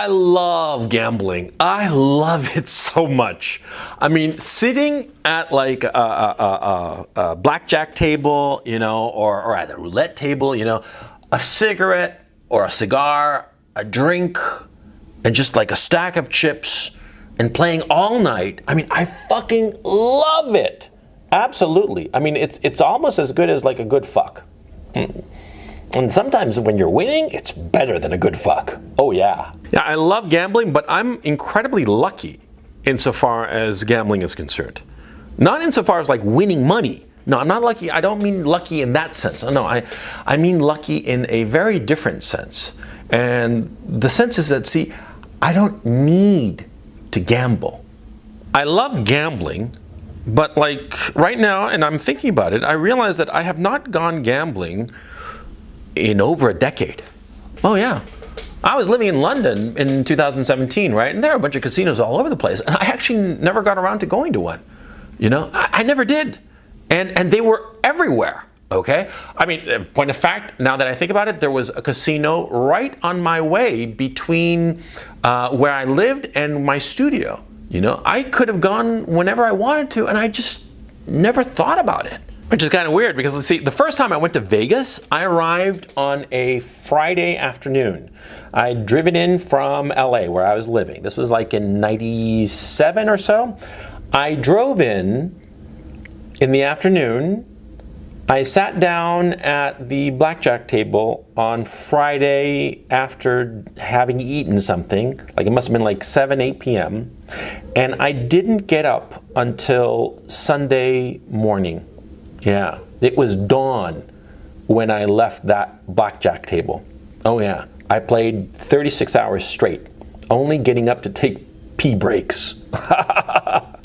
I love gambling. I love it so much. I mean, sitting at like a blackjack table, you know, or at a roulette table, you know, a cigarette or a cigar, a drink, and just like a stack of chips and playing all night. I mean, I fucking love it. Absolutely. I mean, it's almost as good as like a good fuck. And sometimes when you're winning, it's better than a good fuck. Oh yeah. Yeah, I love gambling, but I'm incredibly lucky insofar as gambling is concerned. Not insofar as like winning money. No, I'm not lucky. I don't mean lucky in that sense. No, I mean lucky in a very different sense. And the sense is that, see, I don't need to gamble. I love gambling, but like right now, and I'm thinking about it, I realize that I have not gone gambling in over a decade. Oh yeah. I was living in London in 2017, right? And there are a bunch of casinos all over the place. And I actually never got around to going to one. You know, I never did. And they were everywhere, okay? I mean, point of fact, now that I think about it, there was a casino right on my way between where I lived and my studio. You know, I could have gone whenever I wanted to, and I just never thought about it. Which is kind of weird because, let's see, the first time I went to Vegas, I arrived on a Friday afternoon. I'd driven in from LA where I was living. This was like in 97 or so. I drove in the afternoon. I sat down at the blackjack table on Friday after having eaten something, like it must have been like 7, 8 p.m. And I didn't get up until Sunday morning. Yeah, it was dawn when I left that blackjack table. Oh yeah, I played 36 hours straight, only getting up to take pee breaks.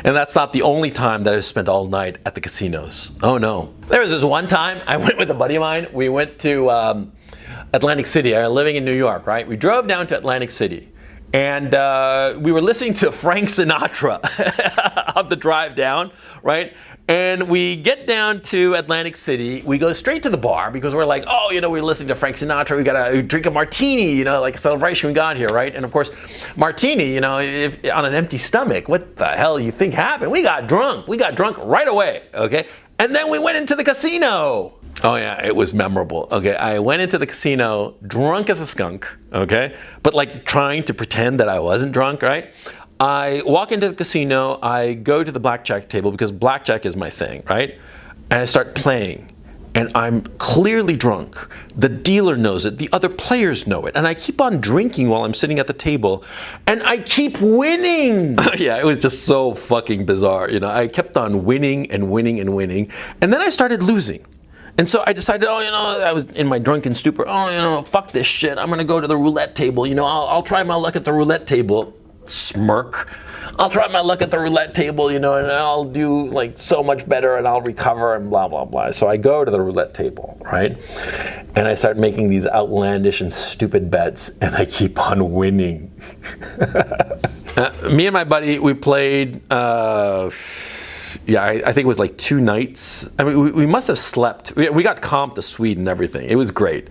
And that's not the only time that I've spent all night at the casinos. Oh no. There was this one time I went with a buddy of mine. We went to Atlantic City. I was living in New York, right? We drove down to Atlantic City. And we were listening to Frank Sinatra on the drive down, right? And we get down to Atlantic City. We go straight to the bar because we're like, oh, you know, we're listening to Frank Sinatra. We gotta drink a martini, you know, like a celebration we got here, right? And of course, martini, you know, if, on an empty stomach, what the hell you think happened? We got drunk. We got drunk right away, okay? And then we went into the casino. Oh yeah, it was memorable. Okay, I went into the casino drunk as a skunk, okay? But like trying to pretend that I wasn't drunk, right? I walk into the casino, I go to the blackjack table because blackjack is my thing, right? And I start playing. And I'm clearly drunk. The dealer knows it, the other players know it. And I keep on drinking while I'm sitting at the table. And I keep winning. Yeah, it was just so fucking bizarre. You know, I kept on winning and winning and winning. And then I started losing. And so I decided, oh, you know, I was in my drunken stupor. Oh, you know, fuck this shit. I'm gonna go to the roulette table. You know, I'll try my luck at the roulette table. Smirk. I'll try my luck at the roulette table, you know, and I'll do like so much better and I'll recover and blah, blah, blah. So I go to the roulette table, right? And I start making these outlandish and stupid bets and I keep on winning. Me and my buddy, we played, I think it was like 2 nights. I mean, we must have slept. We got comped to Sweden and everything. It was great.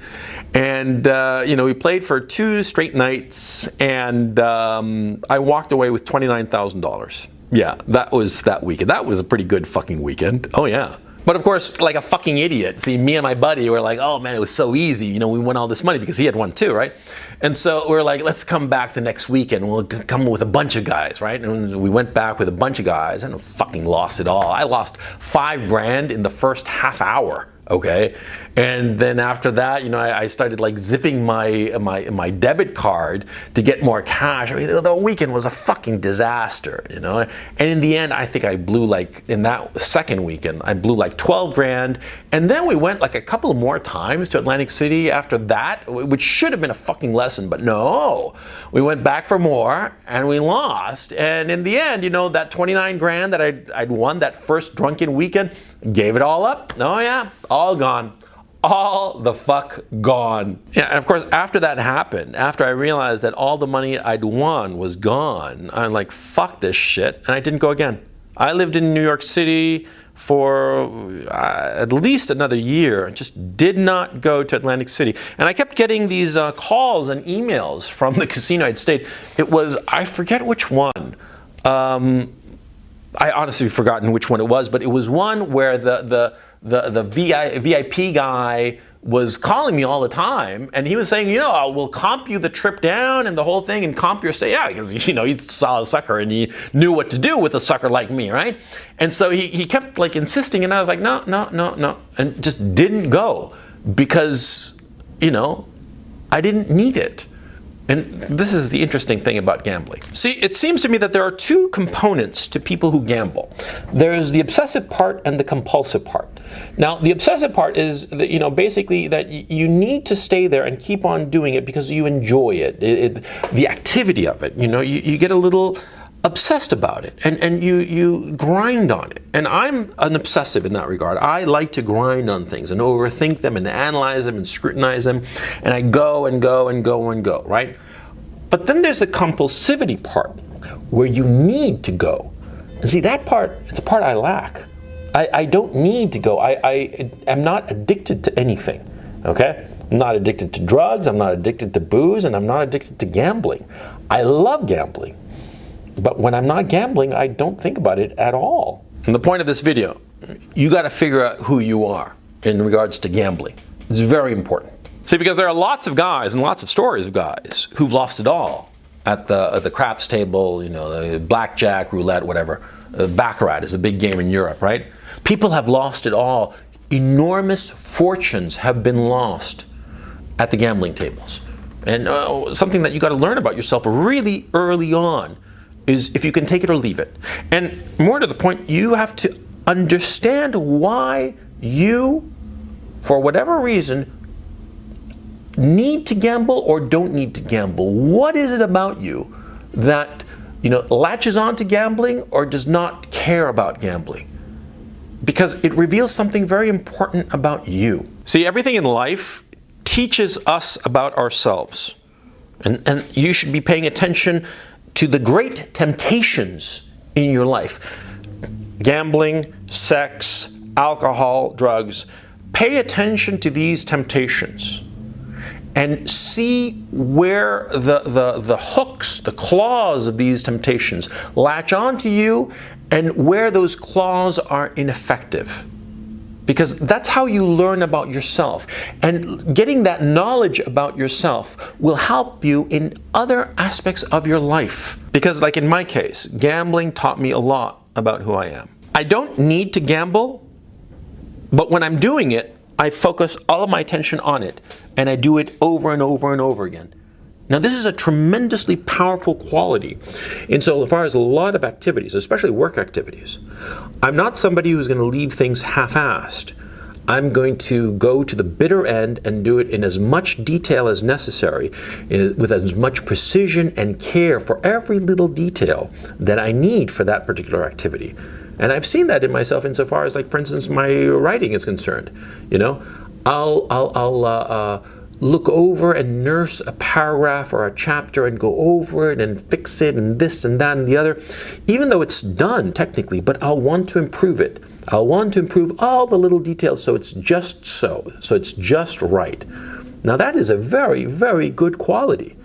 And, you know, we played for 2 straight nights and I walked away with $29,000. Yeah, that was that weekend. That was a pretty good fucking weekend. Oh yeah. But of course, like a fucking idiot. See, me and my buddy were like, oh man, it was so easy. You know, we won all this money because he had won too, right? And so we're like, let's come back the next weekend. We'll come with a bunch of guys, right? And we went back with a bunch of guys and fucking lost it all. I lost $5,000 in the first half hour. Okay, and then after that, you know, I started like zipping my debit card to get more cash. I mean, the weekend was a fucking disaster, you know. And in the end, I think I blew like in that second weekend, I blew like $12,000. And then we went like a couple more times to Atlantic City after that, which should have been a fucking lesson, but no, we went back for more and we lost. And in the end, you know, that $29,000 that I'd won that first drunken weekend, gave it all up. Oh yeah, all gone. All the fuck gone. Yeah, and of course, after that happened, after I realized that all the money I'd won was gone, I'm like, fuck this shit, and I didn't go again. I lived in New York City for at least another year. Just did not go to Atlantic City. And I kept getting these calls and emails from the casino I'd stayed. It was, I forget which one. I honestly have forgotten which one it was, but it was one where the VIP guy was calling me all the time, and he was saying, we'll comp you the trip down and the whole thing, and comp your stay. Yeah, because he saw a sucker and he knew what to do with a sucker like me, right? And so he kept like insisting, and I was like, no, and just didn't go because I didn't need it. And this is the interesting thing about gambling. See, it seems to me that there are two components to people who gamble. There's the obsessive part and the compulsive part. Now, the obsessive part is that, basically that you need to stay there and keep on doing it because you enjoy it, the activity of it. You get a little obsessed about it, and you grind on it. And I'm an obsessive in that regard. I like to grind on things and overthink them and analyze them and scrutinize them, and I go and go and go and go, right? But then there's the compulsivity part where you need to go. And see, that part, it's a part I lack. I don't need to go. I am not addicted to anything, okay? I'm not addicted to drugs, I'm not addicted to booze, and I'm not addicted to gambling. I love gambling. But when I'm not gambling, I don't think about it at all. And the point of this video, you got to figure out who you are in regards to gambling. It's very important. See, because there are lots of guys and lots of stories of guys who've lost it all at the craps table, the blackjack, roulette, whatever. Baccarat is a big game in Europe, right? People have lost it all. Enormous fortunes have been lost at the gambling tables. And something that you got to learn about yourself really early on is if you can take it or leave it. And more to the point, you have to understand why you, for whatever reason, need to gamble or don't need to gamble. What is it about you that latches on to gambling or does not care about gambling? Because it reveals something very important about you. See, everything in life teaches us about ourselves. And you should be paying attention to the great temptations in your life. Gambling, sex, alcohol, drugs. Pay attention to these temptations and see where the hooks, the claws of these temptations latch onto you and where those claws are ineffective. Because that's how you learn about yourself. And getting that knowledge about yourself will help you in other aspects of your life. Because like in my case, gambling taught me a lot about who I am. I don't need to gamble, but when I'm doing it, I focus all of my attention on it. And I do it over and over and over again. Now, this is a tremendously powerful quality insofar as a lot of activities, especially work activities. I'm not somebody who's going to leave things half-assed. I'm going to go to the bitter end and do it in as much detail as necessary, with as much precision and care for every little detail that I need for that particular activity. And I've seen that in myself insofar as, like, for instance, my writing is concerned. I'll look over and nurse a paragraph or a chapter and go over it and fix it and this and that and the other, even though it's done technically, but I'll want to improve it. I'll want to improve all the little details so it's just so it's just right. Now that is a very, very good quality.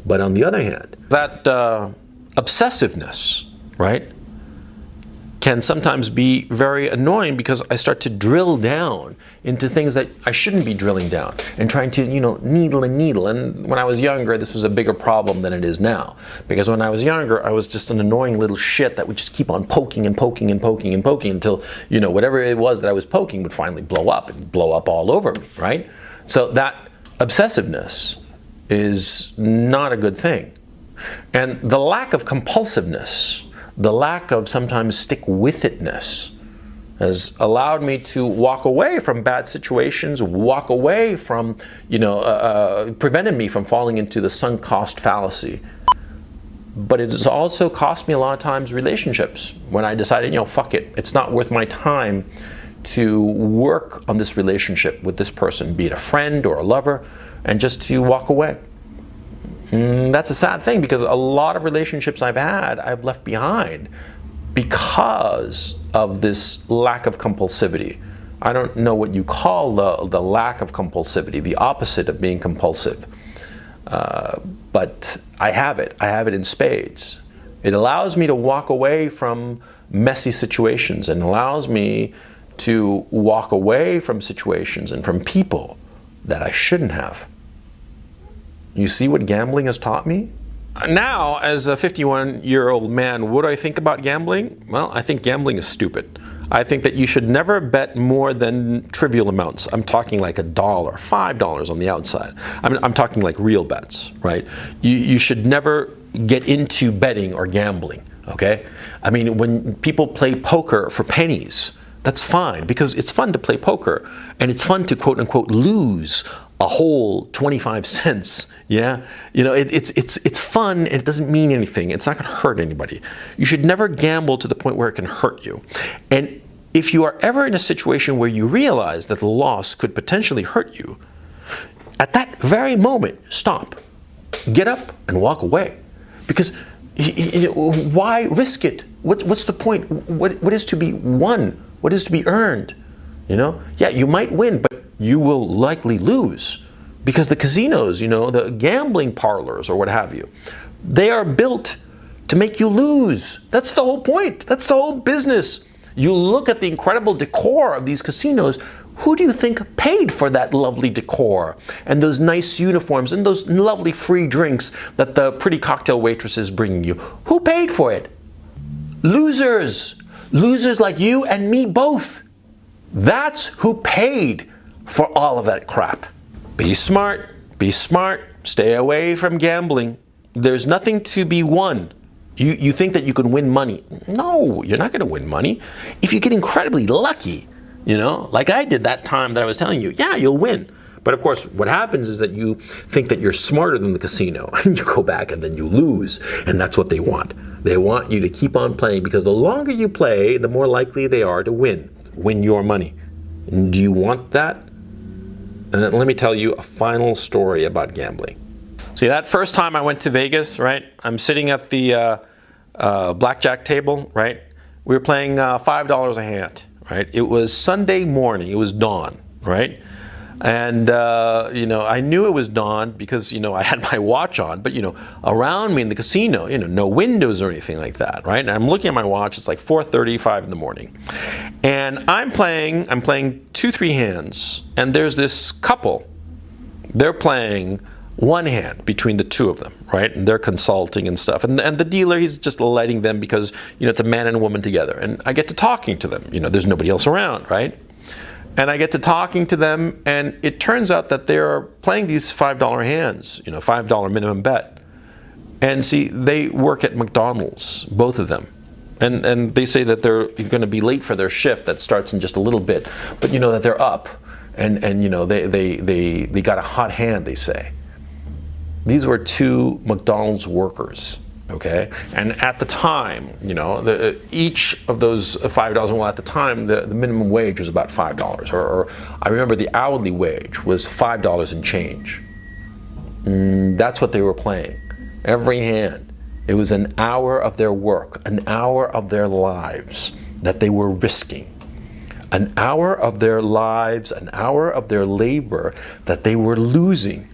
But on the other hand, that obsessiveness, right, can sometimes be very annoying because I start to drill down into things that I shouldn't be drilling down and trying to, needle and needle. And when I was younger, this was a bigger problem than it is now. Because when I was younger, I was just an annoying little shit that would just keep on poking and poking and poking and poking until, whatever it was that I was poking would finally blow up and blow up all over me, right? So that obsessiveness is not a good thing. And the lack of compulsiveness, the lack of sometimes stick-with-itness has allowed me to walk away from bad situations, walk away from, prevented me from falling into the sunk cost fallacy. But it has also cost me a lot of times relationships when I decided, fuck it, it's not worth my time to work on this relationship with this person, be it a friend or a lover, and just to walk away. That's a sad thing because a lot of relationships I've had, I've left behind because of this lack of compulsivity. I don't know what you call the lack of compulsivity, the opposite of being compulsive. But I have it. I have it in spades. It allows me to walk away from messy situations and allows me to walk away from situations and from people that I shouldn't have. You see what gambling has taught me? Now, as a 51-year-old man, what do I think about gambling? Well, I think gambling is stupid. I think that you should never bet more than trivial amounts. I'm talking like $1, $5 on the outside. I'm talking like real bets, right? You should never get into betting or gambling, okay? I mean, when people play poker for pennies, that's fine because it's fun to play poker and it's fun to quote unquote lose a whole 25 cents. Yeah, you know, it's fun and it doesn't mean anything. It's not going to hurt anybody. You should never gamble to the point where it can hurt you. And if you are ever in a situation where you realize that the loss could potentially hurt you, at that very moment, stop, get up and walk away. Because why risk it? What's the point? What is to be won? What is to be earned? You know, yeah, you might win, but you will likely lose because the casinos, you know, the gambling parlors or what have you, they are built to make you lose. That's the whole point. That's the whole business. You look at the incredible decor of these casinos. Who do you think paid for that lovely decor and those nice uniforms and those lovely free drinks that the pretty cocktail waitresses bring you? Who paid for it? Losers. Losers like you and me both. That's who paid for all of that crap. Be smart, stay away from gambling. There's nothing to be won. You think that you can win money. No, you're not going to win money. If you get incredibly lucky, you know, like I did that time that I was telling you, yeah, you'll win. But of course, what happens is that you think that you're smarter than the casino and you go back and then you lose. And that's what they want. They want you to keep on playing because the longer you play, the more likely they are to win your money. And do you want that? And then let me tell you a final story about gambling. See, that first time I went to Vegas, right? I'm sitting at the blackjack table, right? We were playing $5 a hand, right? It was Sunday morning. It was dawn, right? And, you know, I knew it was dawn because, you know, I had my watch on, but, you know, around me in the casino, you know, no windows or anything like that, right? And I'm looking at my watch, it's like 4:35 in the morning. And I'm playing 2-3 hands, and there's this couple. They're playing one hand between the two of them, right? And they're consulting and stuff. And the dealer, he's just letting them because, you know, it's a man and a woman together. And I get to talking to them. You know, there's nobody else around, right? And I get to talking to them, and it turns out that they're playing these $5 hands, you know, $5 minimum bet. And see, they work at McDonald's, both of them. And they say that they're going to be late for their shift that starts in just a little bit, but you know that they're up, and you know they got a hot hand, they say. These were two McDonald's workers. Okay, and at the time, you know, each of those $5. Well, at the time, the minimum wage was about $5, or I remember the hourly wage was $5 and change. That's what they were playing, every hand. It was an hour of their work, an hour of their lives that they were risking, an hour of their lives, an hour of their labor that they were losing.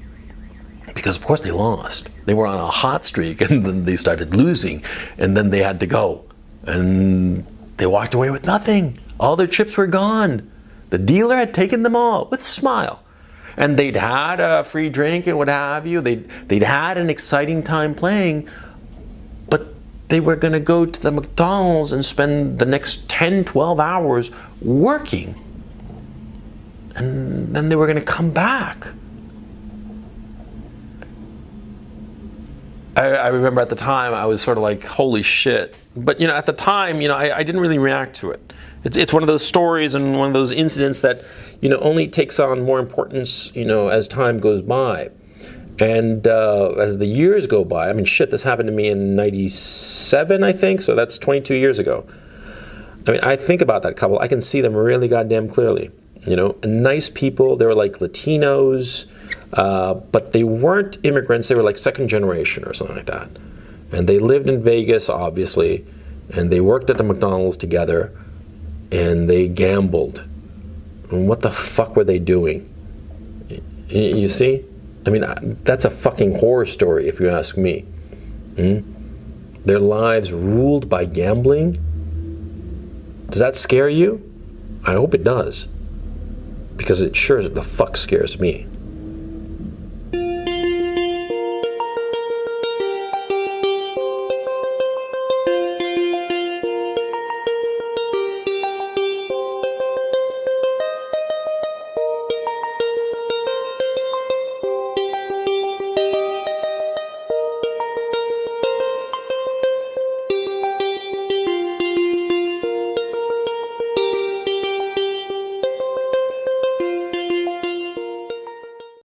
Because of course they lost. They were on a hot streak and then they started losing and then they had to go. And they walked away with nothing. All their chips were gone. The dealer had taken them all with a smile. And they'd had a free drink and what have you. They'd had an exciting time playing, but they were gonna go to the McDonald's and spend the next 10, 12 hours working. And then they were gonna come back. I remember at the time I was sort of like, holy shit. But you know, at the time, you know, I didn't really react to it. It's one of those stories and one of those incidents that, you know, only takes on more importance, you know, as time goes by. And as the years go by, I mean, shit, this happened to me in 97, I think, so that's 22 years ago. I mean, I think about that couple, I can see them really goddamn clearly. You know, nice people, they were like Latinos, but they weren't immigrants, they were like second generation or something like that. And they lived in Vegas, obviously, and they worked at the McDonald's together, and they gambled. And what the fuck were they doing? You see? I mean, that's a fucking horror story, if you ask me. Their lives ruled by gambling? Does that scare you? I hope it does. Because it sure as the fuck scares me.